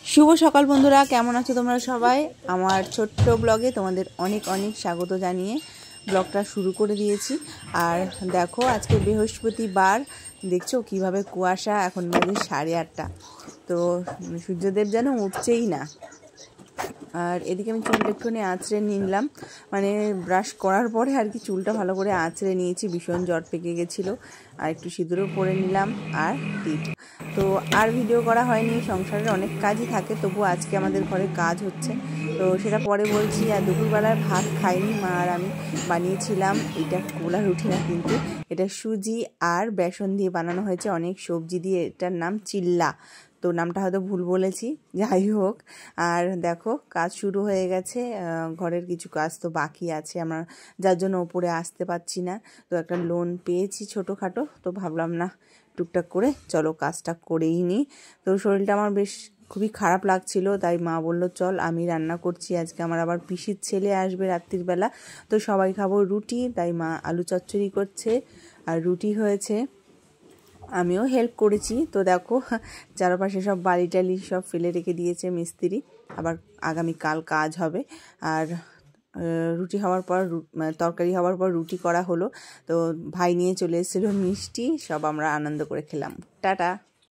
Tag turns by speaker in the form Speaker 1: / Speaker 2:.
Speaker 1: শুভ সকাল বন্ধুরা, কেমন আছো তোমরা সবাই? আমার ছোট্ট ব্লগে তোমাদের অনেক অনেক স্বাগত জানিয়ে ব্লগটা শুরু করে দিয়েছি। আর দেখো, আজকে বৃহস্পতিবার, দেখছো কিভাবে কুয়াশা। এখন বাজে 8:30। তো সূর্যদেব যেন উঠছেই না। আর এদিকে আমি চুলটা একটুখানি আঁচড়ে নিলাম, মানে ব্রাশ করার পরে আর কি চুলটা ভালো করে আঁচড়ে নিয়েছি, ভীষণ জট পেকে গেছিলো। আর একটু সিঁদুরও পরে নিলাম আর টিপ। তো আর ভিডিও করা হয়নি, সংসারের অনেক কাজই থাকে, তবু আজকে আমাদের ঘরে কাজ হচ্ছে, তো সেটা পরে বলছি। আর দুপুরবেলার ভাত খাইনি, মা আর আমি বানিয়েছিলাম, এটা কোলা রুটি না কিন্তু, এটা সুজি আর বেসন দিয়ে বানানো হয়েছে, অনেক সবজি দিয়ে। এটার নাম চিল্লা, তো নামটা হয়তো ভুল বলেছি, যাই হোক। আর দেখো, কাজ শুরু হয়ে গেছে, ঘরের কিছু কাজ তো বাকি আছে আমার, যার জন্য ওপরে আসতে পারছি না। তো একটা লোন পেয়েছি ছোটোখাটো, তো ভাবলাম না টুকটাক করে চলো কাজটা করেই নিই। তো শরীরটা আমার বেশ খুবই খারাপ লাগছিল, তাই মা বলল চল আমি রান্না করছি আজকে। আমার আবার পিসির ছেলে আসবে রাত্রির বেলা, তো সবাই খাবো রুটি, তাই মা আলু চচ্চড়ি করছে আর রুটি হয়েছে, আমিও হেল্প করেছি। তো দেখো, চারপাশে সব বালি টালি সব ফেলে রেখে দিয়েছে মিস্ত্রি, আবার আগামীকাল কাজ হবে। আর রুটি হওয়ার পর, তরকারি হওয়ার পর রুটি করা হলো। তো ভাই নিয়ে চলে এসেছিলো মিষ্টি, সব আমরা আনন্দ করে খেলাম। টাটা।